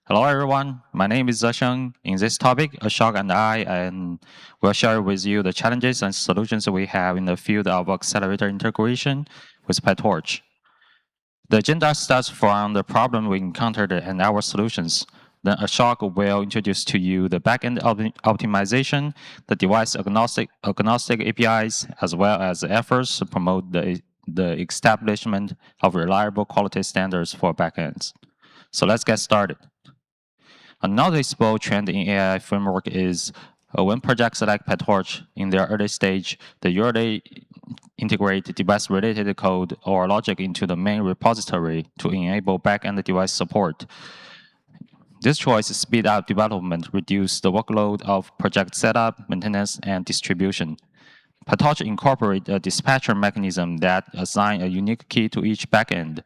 Hello everyone, my name is Zesheng. In this topic, Ashok and I will share with you the challenges and solutions we have in the field of accelerator integration with PyTorch. The agenda starts from the problem we encountered and our solutions. Then Ashok will introduce to you the backend optimization, the device agnostic APIs, as well as the efforts to promote the establishment of reliable quality standards for backends. So let's get started. A noticeable trend in AI framework is when projects like PyTorch in their early stage, they usually integrate device-related code or logic into the main repository to enable back-end device support. This choice speeds up development, reduces the workload of project setup, maintenance, and distribution. PyTorch incorporates a dispatcher mechanism that assigns a unique key to each backend.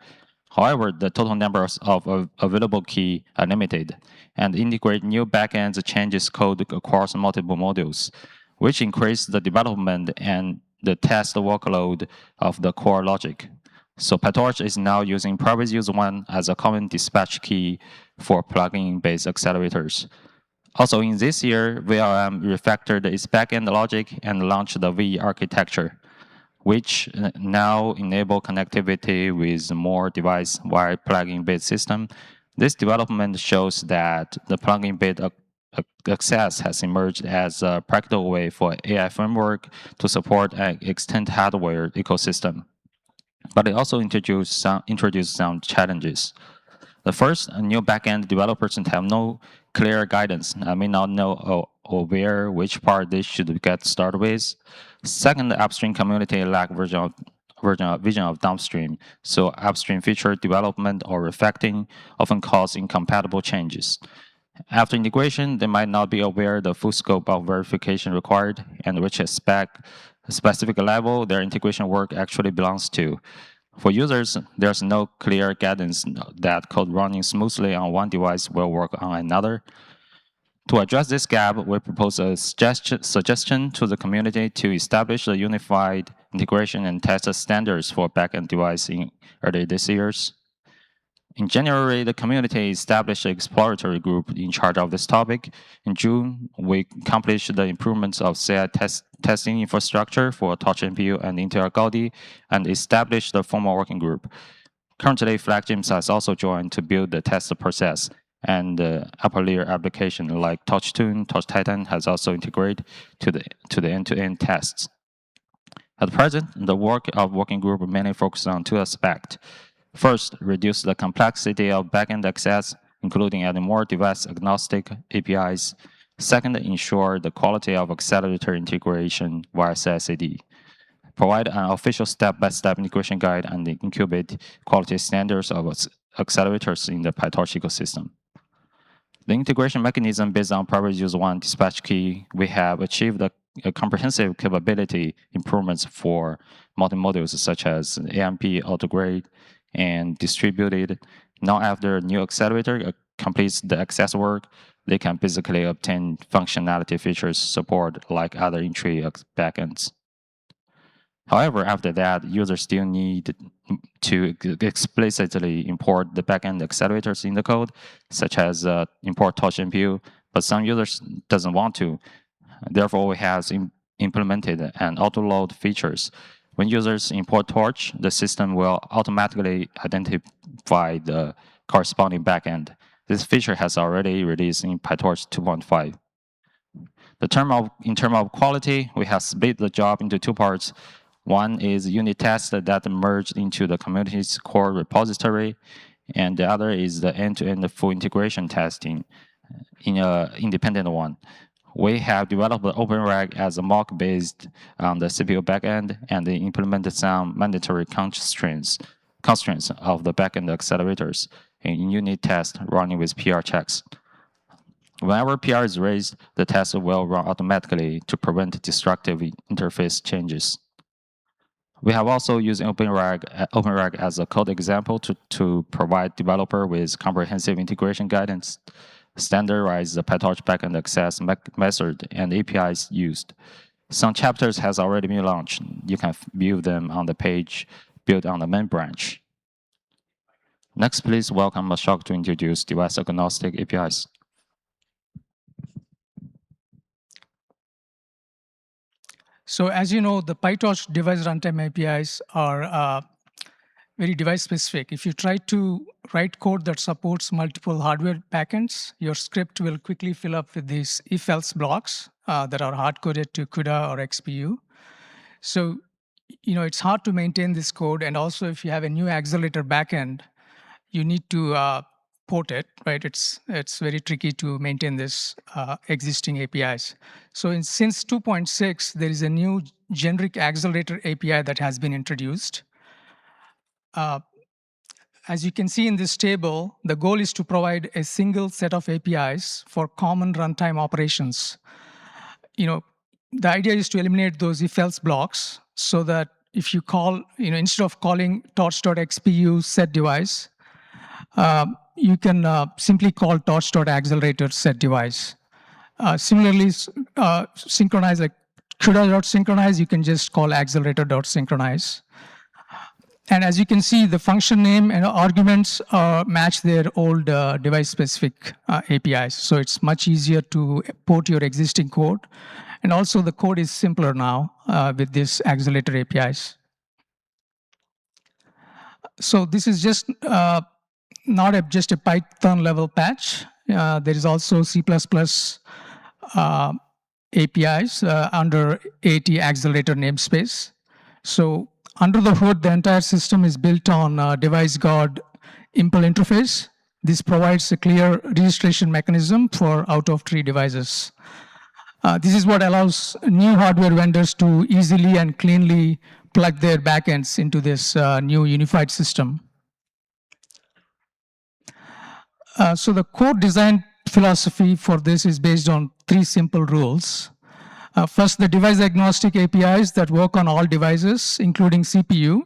However, the total numbers of available keys are limited, and integrate new backends changes code across multiple modules, which increase the development and the test workload of the core logic. So PyTorch is now using private use 1 as a common dispatch key for plugin-based accelerators. Also in this year, VLM refactored its backend logic and launched the V architecture, which now enable connectivity with more device via plugin-based system. This development shows that the plugin-based access has emerged as a practical way for AI framework to support an extended hardware ecosystem. But it also introduced some challenges. The first, new backend developers have no clear guidance. I may not know or where which part they should get started with. Second, the upstream community lack vision of downstream, so upstream feature development or refactoring often cause incompatible changes. After integration, they might not be aware the full scope of verification required and which specific level their integration work actually belongs to. For users, there's no clear guidance that code running smoothly on one device will work on another. To address this gap, we propose a suggestion to the community to establish a unified integration and test standards for backend device in early this year. In January, the community established an exploratory group in charge of this topic. In June, we accomplished the improvements of CI testing infrastructure for Torch NPU and Intel Gaudi and established the formal working group. Currently, FlagGyms has also joined to build the test process, and the upper layer application like TorchTune, TorchTitan has also integrated to the end-to-end tests. At present, the work of working group mainly focuses on two aspects. First, reduce the complexity of backend access, including adding more device-agnostic APIs. Second, ensure the quality of accelerator integration via CI/CD. Provide an official step-by-step integration guide and incubate quality standards of accelerators in the PyTorch ecosystem. The integration mechanism based on private use 1 dispatch key, we have achieved a comprehensive capability improvements for multi-modules such as AMP, autograde, and distributed. Now after a new accelerator completes the access work, they can basically obtain functionality features support like other entry backends. However, after that, users still need to explicitly import the backend accelerators in the code, such as import Torch NPU, but some users doesn't want to. Therefore, we have implemented an auto-load features. When users import Torch, the system will automatically identify the corresponding backend. This feature has already released in PyTorch 2.5. In terms of quality, we have split the job into two parts. One is unit test that merged into the community's core repository, and the other is the end-to-end full integration testing in an independent one. We have developed the OpenRag as a mock based on the CPU backend and implemented some mandatory constraints of the backend accelerators in unit test running with PR checks. Whenever PR is raised, the test will run automatically to prevent destructive interface changes. We have also used OpenRag as a code example to provide developer with comprehensive integration guidance, standardize the PyTorch backend access method and APIs used. Some chapters has already been launched. You can view them on the page built on the main branch. Next, please welcome Ashok to introduce device agnostic APIs. So as you know, the PyTorch device runtime APIs are very device specific. If you try to write code that supports multiple hardware backends, your script will quickly fill up with these if-else blocks that are hard-coded to CUDA or XPU. So, it's hard to maintain this code. And also, if you have a new accelerator backend, you need to port it, right? It's very tricky to maintain this existing APIs. So since 2.6, there is a new generic accelerator API that has been introduced. As you can see in this table, the goal is to provide a single set of APIs for common runtime operations. The idea is to eliminate those if-else blocks so that if you call, instead of calling torch.xpu set device, you can simply call torch.accelerator set device. Similarly, synchronize like CUDA.synchronize, you can just call accelerator.synchronize. And as you can see, the function name and arguments match their old device-specific APIs. So it's much easier to port your existing code. And also the code is simpler now with these accelerator APIs. So this is just not just a Python level patch. There is also C++ APIs under AT accelerator namespace. So under the hood, the entire system is built on device guard impl interface. This provides a clear registration mechanism for out-of-tree devices. This is what allows new hardware vendors to easily and cleanly plug their backends into this new unified system. So the core design philosophy for this is based on 3 simple rules. First, the device agnostic APIs that work on all devices, including CPU,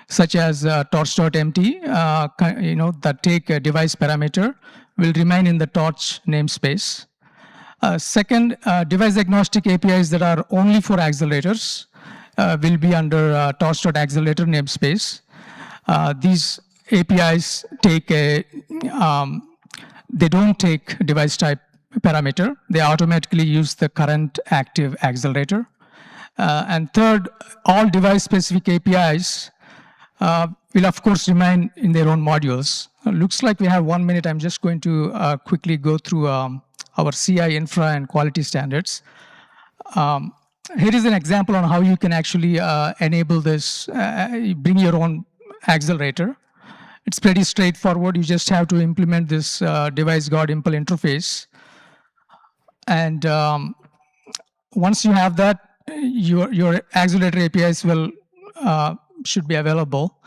such as torch.mt, that take a device parameter, will remain in the torch namespace. Second, device agnostic APIs that are only for accelerators will be under torch.accelerator namespace. These APIs take they don't take device type parameter. They automatically use the current active accelerator. And third, all device-specific APIs will, of course, remain in their own modules. Looks like we have 1 minute. I'm just going to quickly go through our CI infra and quality standards. Here is an example on how you can actually enable this, bring your own accelerator. It's pretty straightforward. You just have to implement this device guard impl interface. And once you have that, your accelerator APIs will should be available.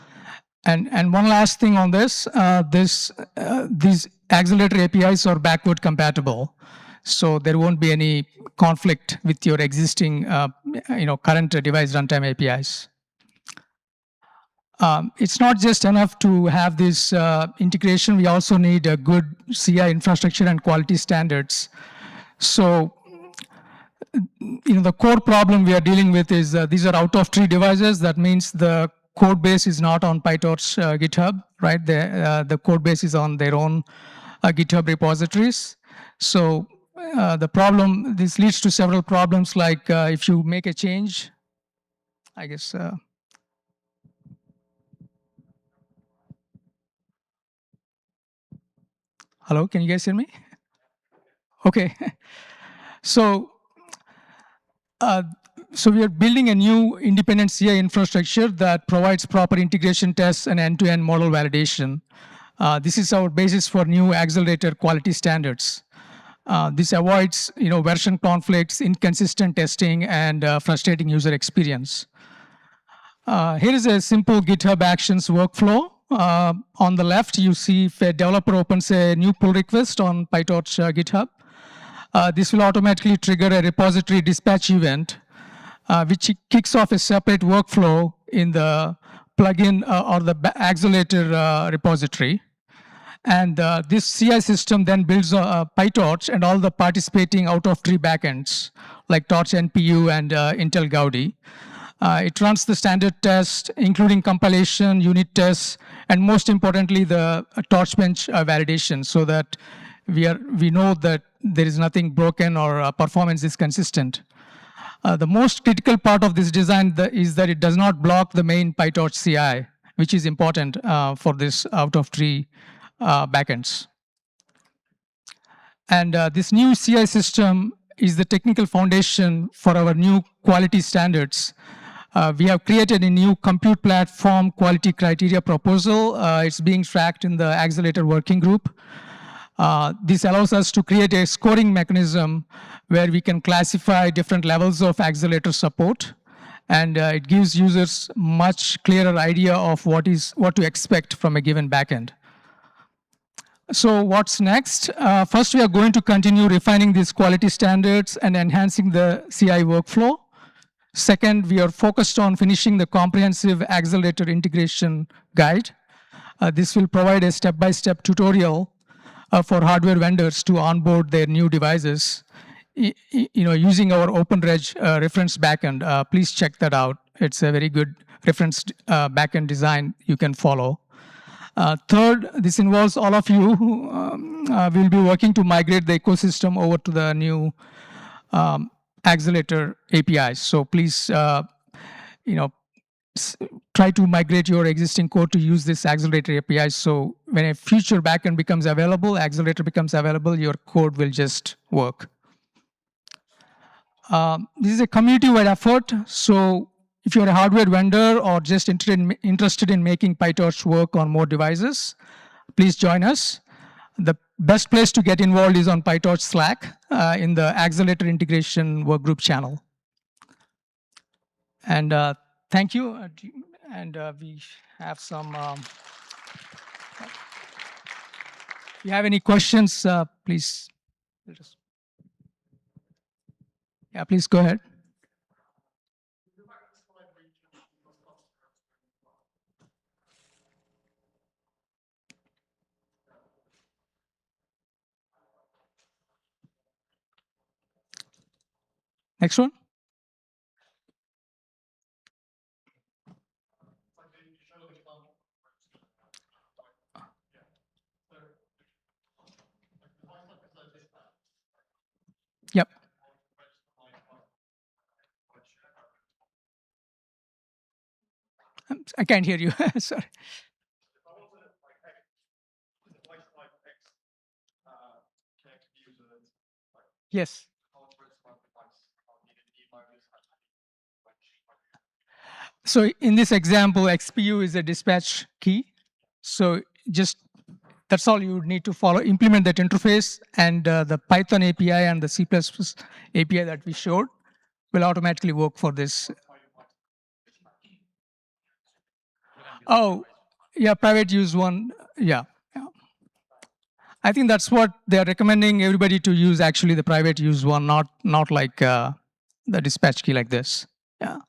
And one last thing on this, these accelerator APIs are backward compatible, so there won't be any conflict with your existing, current device runtime APIs. It's not just enough to have this integration. We also need a good CI infrastructure and quality standards. So, the core problem we are dealing with is these are out-of-tree devices. That means the code base is not on PyTorch GitHub, right? The code base is on their own GitHub repositories. So this leads to several problems, like if you make a change, I guess. Hello, can you guys hear me? Okay. So we are building a new independent CI infrastructure that provides proper integration tests and end-to-end model validation. This is our basis for new accelerator quality standards. This avoids, version conflicts, inconsistent testing, and frustrating user experience. Here is a simple GitHub Actions workflow. On the left, you see if a developer opens a new pull request on PyTorch GitHub, this will automatically trigger a repository dispatch event, which kicks off a separate workflow in the plugin or the accelerator repository. And this CI system then builds PyTorch and all the participating out-of-tree backends, like Torch NPU and Intel Gaudi. It runs the standard test, including compilation, unit tests, and most importantly, the torchbench validation, so that we know that there is nothing broken or performance is consistent. The most critical part of this design is that it does not block the main PyTorch CI, which is important for this out-of-tree backends. And this new CI system is the technical foundation for our new quality standards. We have created a new compute platform quality criteria proposal. It's being tracked in the Accelerator Working Group. This allows us to create a scoring mechanism where we can classify different levels of accelerator support, and it gives users much clearer idea of what to expect from a given backend. So what's next? First, we are going to continue refining these quality standards and enhancing the CI workflow. Second, we are focused on finishing the comprehensive accelerator integration guide. This will provide a step-by-step tutorial for hardware vendors to onboard their new devices, using our OpenReg reference backend. Please check that out. It's a very good reference backend design you can follow. Third, this involves all of you who will be working to migrate the ecosystem over to the new Accelerator APIs. So please, try to migrate your existing code to use this Accelerator API. So when a future backend becomes available, Accelerator becomes available, your code will just work. This is a community-wide effort. So if you're a hardware vendor or just interested in making PyTorch work on more devices, please join us. The best place to get involved is on PyTorch Slack in the Accelerator Integration Workgroup channel. And thank you. And we have some. If you have any questions, please. Yeah, please go ahead. Next one. Yep. I can't hear you. Sorry. Yes. So in this example, XPU is a dispatch key. So that's all you need to follow. Implement that interface, and the Python API and the C++ API that we showed will automatically work for this. Oh, yeah, private use one. Yeah. I think that's what they're recommending everybody to use, actually, the private use one, not like the dispatch key like this. Yeah.